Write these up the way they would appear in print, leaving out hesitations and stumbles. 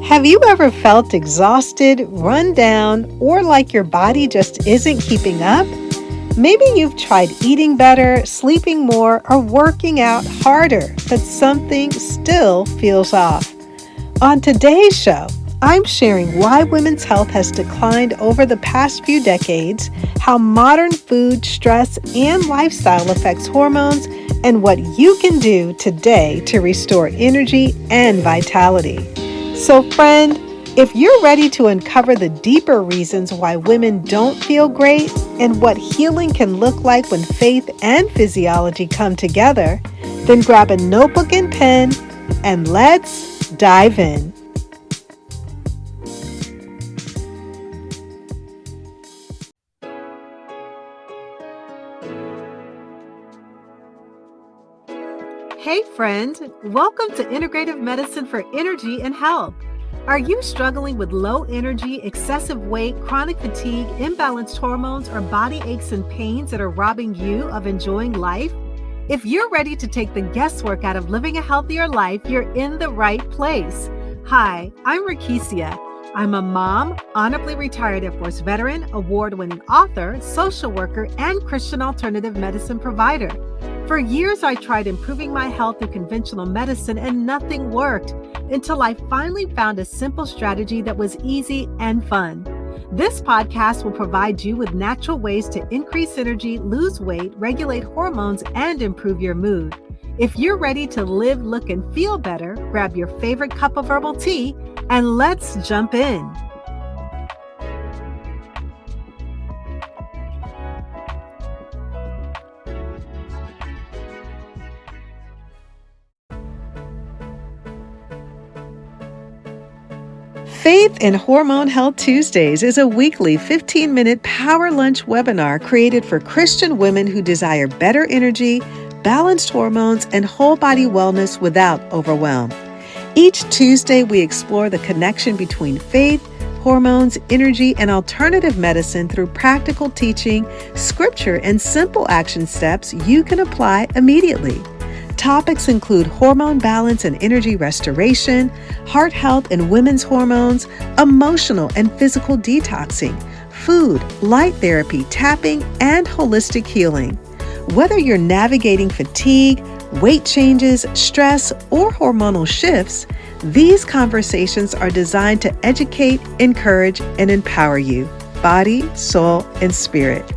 Have you ever felt exhausted, run down, or like your body just isn't keeping up? Maybe you've tried eating better, sleeping more, or working out harder, but something still feels off. On today's show, I'm sharing why women's health has declined over the past few decades, how modern food, stress, and lifestyle affects hormones, and what you can do today to restore energy and vitality. So, friend, if you're ready to uncover the deeper reasons why women don't feel great and what healing can look like when faith and physiology come together, then grab a notebook and pen and let's dive in. Hey friend, welcome to Integrative Medicine for Energy and Health. Are you struggling with low energy, excessive weight, chronic fatigue, imbalanced hormones, or body aches and pains that are robbing you of enjoying life? If you're ready to take the guesswork out of living a healthier life, you're in the right place. Hi, I'm Rakesia. I'm a mom, honorably retired Air Force veteran, award-winning author, social worker, and Christian alternative medicine provider. For years, I tried improving my health through conventional medicine and nothing worked until I finally found a simple strategy that was easy and fun. This podcast will provide you with natural ways to increase energy, lose weight, regulate hormones, and improve your mood. If you're ready to live, look, and feel better, grab your favorite cup of herbal tea and let's jump in. Faith and Hormone Health Tuesdays is a weekly 15-minute power lunch webinar created for Christian women who desire better energy, balanced hormones, and whole body wellness without overwhelm. Each Tuesday, we explore the connection between faith, hormones, energy, and alternative medicine through practical teaching, scripture, and simple action steps you can apply immediately. Topics include hormone balance and energy restoration, heart health and women's hormones, emotional and physical detoxing, food, light therapy, tapping, and holistic healing. Whether you're navigating fatigue, weight changes, stress, or hormonal shifts, these conversations are designed to educate, encourage, and empower you, body, soul, and spirit.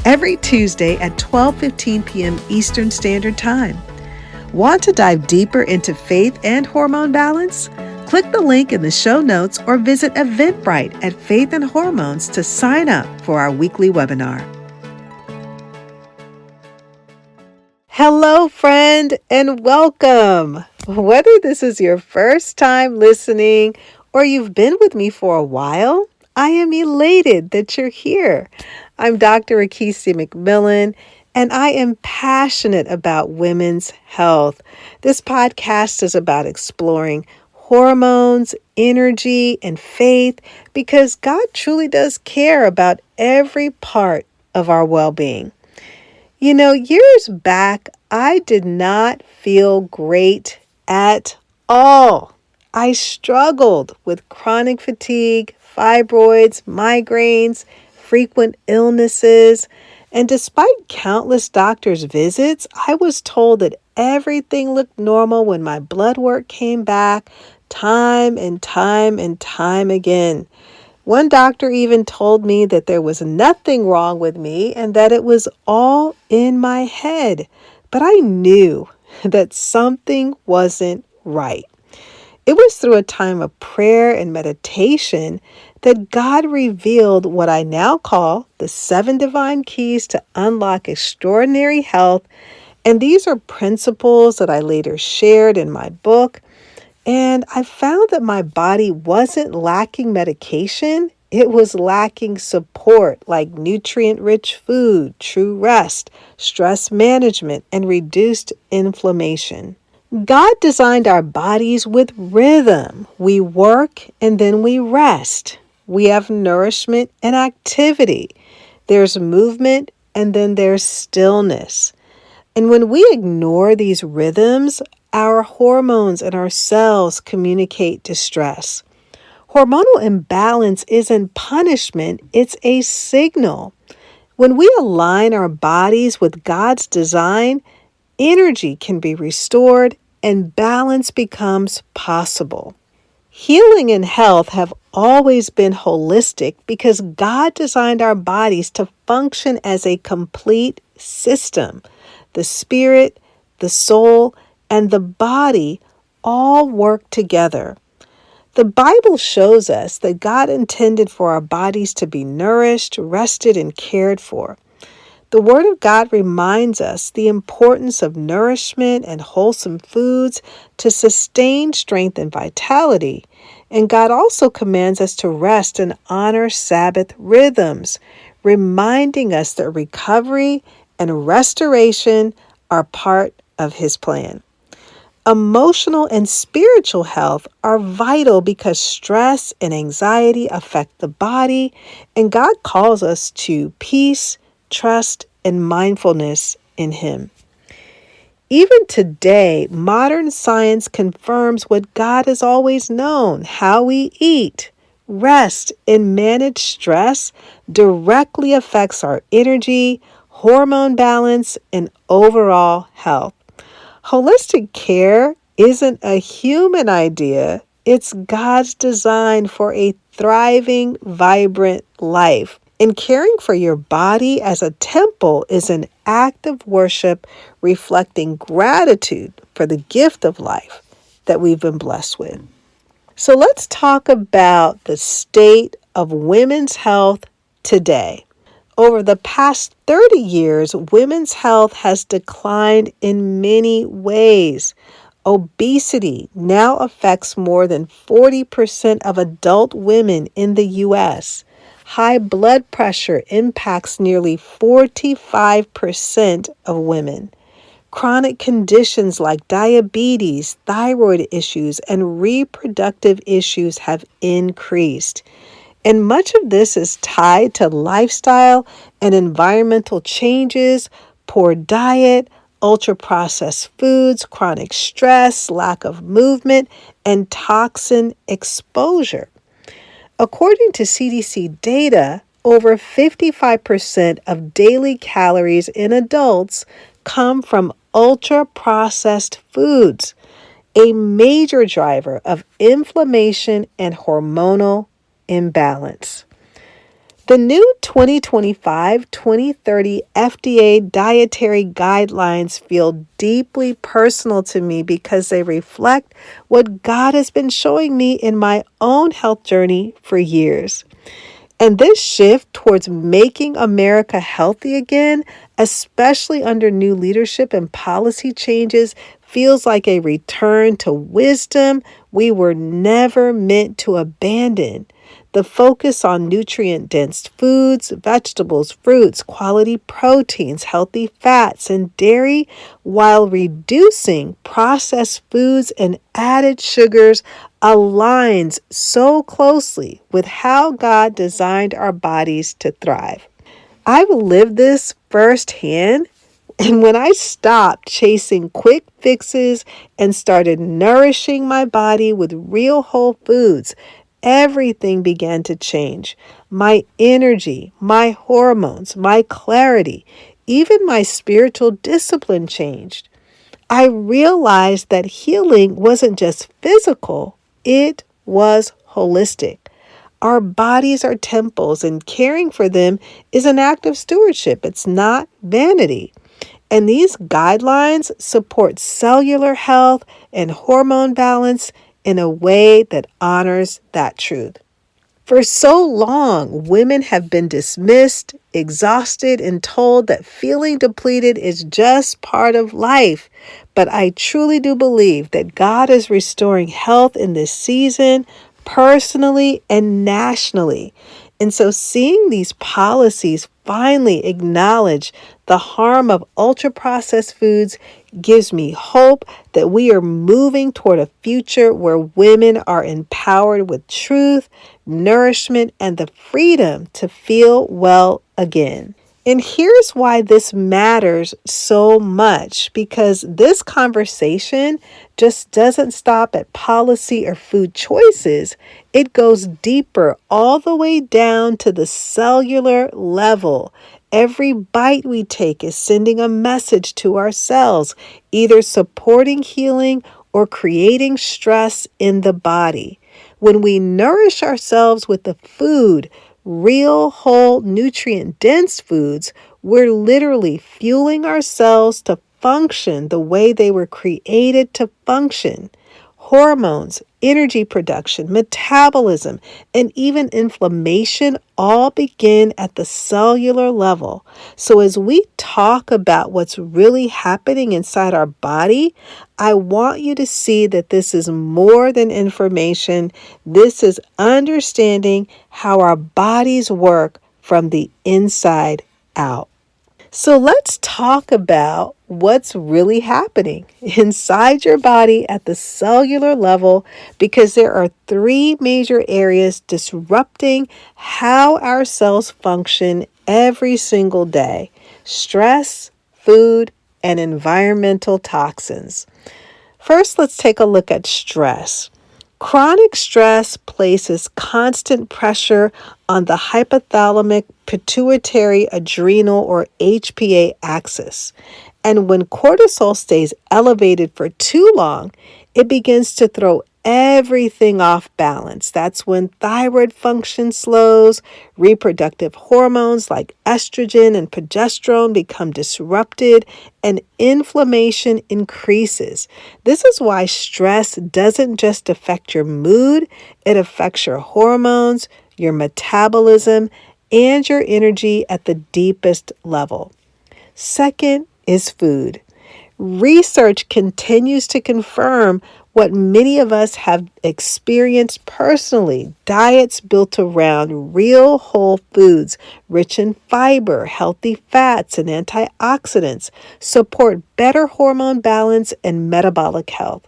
Every Tuesday at 12:15 p.m. Eastern Standard Time. Want to dive deeper into faith and hormone balance? Click the link in the show notes or visit Eventbrite at Faith and Hormones to sign up for our weekly webinar. Hello, friend, and welcome. Whether this is your first time listening or you've been with me for a while, I am elated that you're here. I'm Dr. Rakesia McMillan, and I am passionate about women's health. This podcast is about exploring hormones, energy, and faith because God truly does care about every part of our well-being. You know, years back, I did not feel great at all. I struggled with chronic fatigue, fibroids, migraines, frequent illnesses, and despite countless doctor's visits, I was told that everything looked normal when my blood work came back time and time again. One doctor even told me that there was nothing wrong with me and that it was all in my head. But I knew that something wasn't right. It was through a time of prayer and meditation that God revealed what I now call the 7 divine keys to unlock extraordinary health. And these are principles that I later shared in my book. And I found that my body wasn't lacking medication. It was lacking support like nutrient-rich food, true rest, stress management, and reduced inflammation. God designed our bodies with rhythm. We work and then we rest. We have nourishment and activity. There's movement and then there's stillness. And when we ignore these rhythms, our hormones and our cells communicate distress. Hormonal imbalance isn't punishment, it's a signal. When we align our bodies with God's design, energy can be restored and balance becomes possible. Healing and health have always been holistic because God designed our bodies to function as a complete system. The spirit, the soul, and the body all work together. The Bible shows us that God intended for our bodies to be nourished, rested, and cared for. The Word of God reminds us the importance of nourishment and wholesome foods to sustain strength and vitality. And God also commands us to rest and honor Sabbath rhythms, reminding us that recovery and restoration are part of His plan. Emotional and spiritual health are vital because stress and anxiety affect the body, and God calls us to peace, trust, and mindfulness in Him. Even today, modern science confirms what God has always known: how we eat, rest, and manage stress directly affects our energy, hormone balance, and overall health. Holistic care isn't a human idea, it's God's design for a thriving, vibrant life. And caring for your body as a temple is an act of worship reflecting gratitude for the gift of life that we've been blessed with. So let's talk about the state of women's health today. Over the past 30 years, women's health has declined in many ways. Obesity now affects more than 40% of adult women in the U.S. High blood pressure impacts nearly 45% of women. Chronic conditions like diabetes, thyroid issues, and reproductive issues have increased. And much of this is tied to lifestyle and environmental changes, poor diet, ultra-processed foods, chronic stress, lack of movement, and toxin exposure. According to CDC data, over 55% of daily calories in adults come from ultra-processed foods, a major driver of inflammation and hormonal imbalance. The new 2025-2030 FDA dietary guidelines feel deeply personal to me because they reflect what God has been showing me in my own health journey for years. And this shift towards making America healthy again, especially under new leadership and policy changes, feels like a return to wisdom we were never meant to abandon. The focus on nutrient-dense foods, vegetables, fruits, quality proteins, healthy fats, and dairy, while reducing processed foods and added sugars, aligns so closely with how God designed our bodies to thrive. I've lived this firsthand, and when I stopped chasing quick fixes and started nourishing my body with real whole foods, everything began to change. My energy, my hormones, my clarity, even my spiritual discipline changed. I realized that healing wasn't just physical, it was holistic. Our bodies are temples, and caring for them is an act of stewardship. It's not vanity. And these guidelines support cellular health and hormone balance in a way that honors that truth. For so long, women have been dismissed, exhausted, and told that feeling depleted is just part of life. But I truly do believe that God is restoring health in this season, personally and nationally. And so seeing these policies finally acknowledge the harm of ultra-processed foods gives me hope that we are moving toward a future where women are empowered with truth, nourishment, and the freedom to feel well again. And here's why this matters so much, because this conversation just doesn't stop at policy or food choices. It goes deeper, all the way down to the cellular level. Every bite we take is sending a message to our cells, either supporting healing or creating stress in the body. When we nourish ourselves with the food, real, whole, nutrient dense foods, we're literally fueling our cells to function the way they were created to function. Hormones, energy production, metabolism, and even inflammation all begin at the cellular level. So, as we talk about what's really happening inside our body, I want you to see that this is more than information. This is understanding how our bodies work from the inside out. So let's talk about what's really happening inside your body at the cellular level, because there are three major areas disrupting how our cells function every single day: stress, food, and environmental toxins. First, let's take a look at stress. Chronic stress places constant pressure on the hypothalamic pituitary adrenal or HPA axis. And when cortisol stays elevated for too long, it begins to throw everything off balance. That's when thyroid function slows, reproductive hormones like estrogen and progesterone become disrupted, and inflammation increases. This is why stress doesn't just affect your mood, it affects your hormones, your metabolism, and your energy at the deepest level. Second is food. Research continues to confirm what many of us have experienced personally. Diets built around real whole foods, rich in fiber, healthy fats, and antioxidants, support better hormone balance and metabolic health.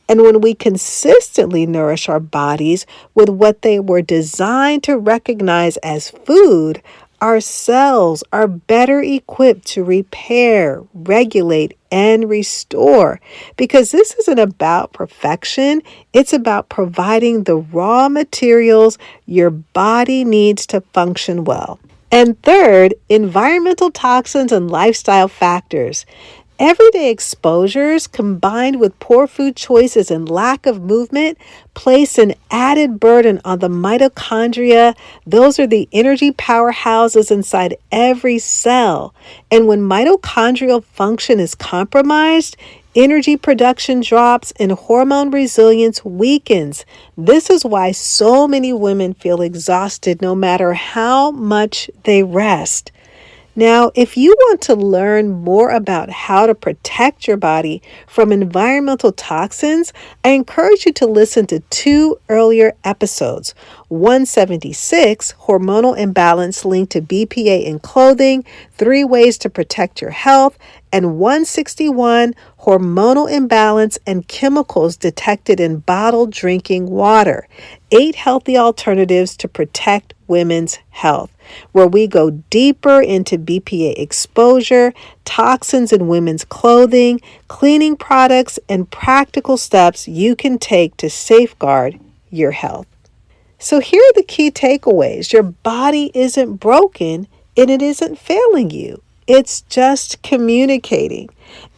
And when we consistently nourish our bodies with what they were designed to recognize as food, our cells are better equipped to repair, regulate, and restore. Because this isn't about perfection, it's about providing the raw materials your body needs to function well. And third, environmental toxins and lifestyle factors. Everyday exposures combined with poor food choices and lack of movement place an added burden on the mitochondria. Those are the energy powerhouses inside every cell. And when mitochondrial function is compromised, energy production drops and hormone resilience weakens. This is why so many women feel exhausted no matter how much they rest. Now, if you want to learn more about how to protect your body from environmental toxins, I encourage you to listen to two earlier episodes. 176, Hormonal Imbalance Linked to BPA in Clothing, 3 Ways to Protect Your Health, and 161, Hormonal Imbalance and Chemicals Detected in Bottled Drinking Water, 8 Healthy Alternatives to Protect Women's Health, where we go deeper into BPA exposure, toxins in women's clothing, cleaning products, and practical steps you can take to safeguard your health. So here are the key takeaways. Your body isn't broken and it isn't failing you. It's just communicating.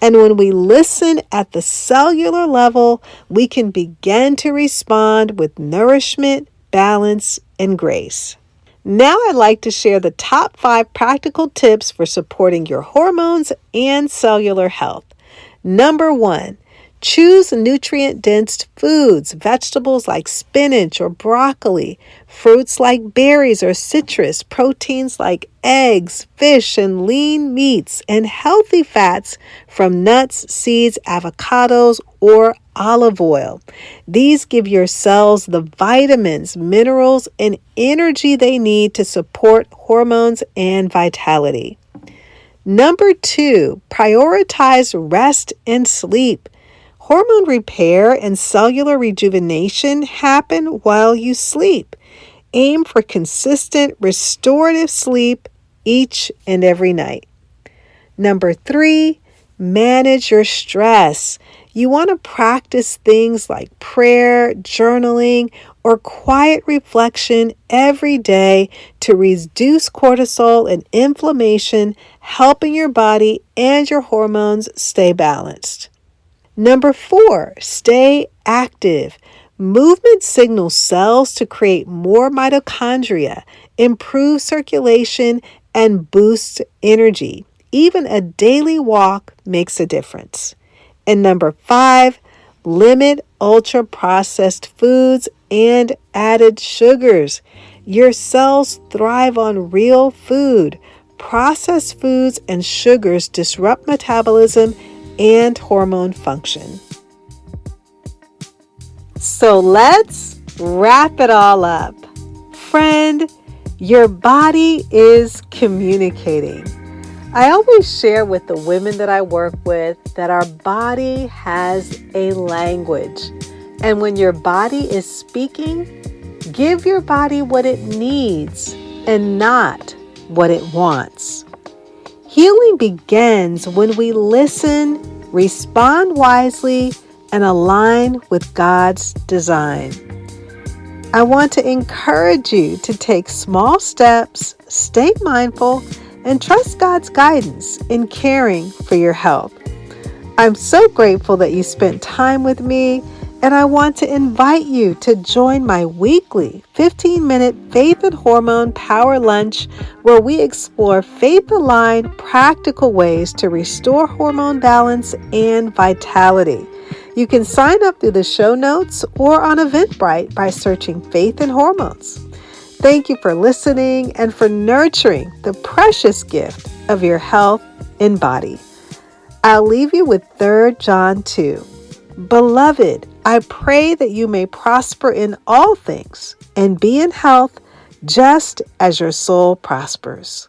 And when we listen at the cellular level, we can begin to respond with nourishment, balance, and grace. Now I'd like to share the top 5 practical tips for supporting your hormones and cellular health. Number 1, choose nutrient-dense foods, vegetables like spinach or broccoli, fruits like berries or citrus, proteins like eggs, fish, and lean meats, and healthy fats from nuts, seeds, avocados, or olive oil. These give your cells the vitamins, minerals, and energy they need to support hormones and vitality. Number 2, prioritize rest and sleep. Hormone repair and cellular rejuvenation happen while you sleep. Aim for consistent, restorative sleep each and every night. Number 3, manage your stress. You want to practice things like prayer, journaling, or quiet reflection every day to reduce cortisol and inflammation, helping your body and your hormones stay balanced. Number 4, stay active. Movement signals cells to create more mitochondria, improve circulation, and boost energy. Even a daily walk makes a difference. And number 5, limit ultra-processed foods and added sugars. Your cells thrive on real food. Processed foods and sugars disrupt metabolism and hormone function. So let's wrap it all up. Friend, your body is communicating. I always share with the women that I work with that our body has a language. And when your body is speaking, give your body what it needs and not what it wants. Healing begins when we listen, respond wisely, and align with God's design. I want to encourage you to take small steps, stay mindful, and trust God's guidance in caring for your health. I'm so grateful that you spent time with me, and I want to invite you to join my weekly 15-minute Faith and Hormone Power Lunch, where we explore faith-aligned, practical ways to restore hormone balance and vitality. You can sign up through the show notes or on Eventbrite by searching Faith and Hormones. Thank you for listening and for nurturing the precious gift of your health and body. I'll leave you with 3 John 2. Beloved, I pray that you may prosper in all things and be in health just as your soul prospers.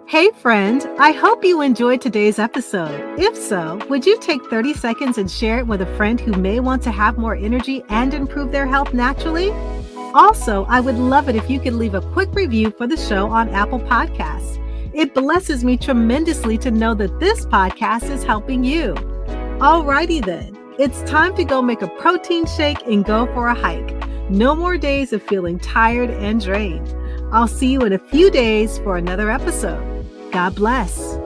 Hey friend, I hope you enjoyed today's episode. If so, would you take 30 seconds and share it with a friend who may want to have more energy and improve their health naturally? Also, I would love it if you could leave a quick review for the show on Apple Podcasts. It blesses me tremendously to know that this podcast is helping you. Alrighty then, it's time to go make a protein shake and go for a hike. No more days of feeling tired and drained. I'll see you in a few days for another episode. God bless.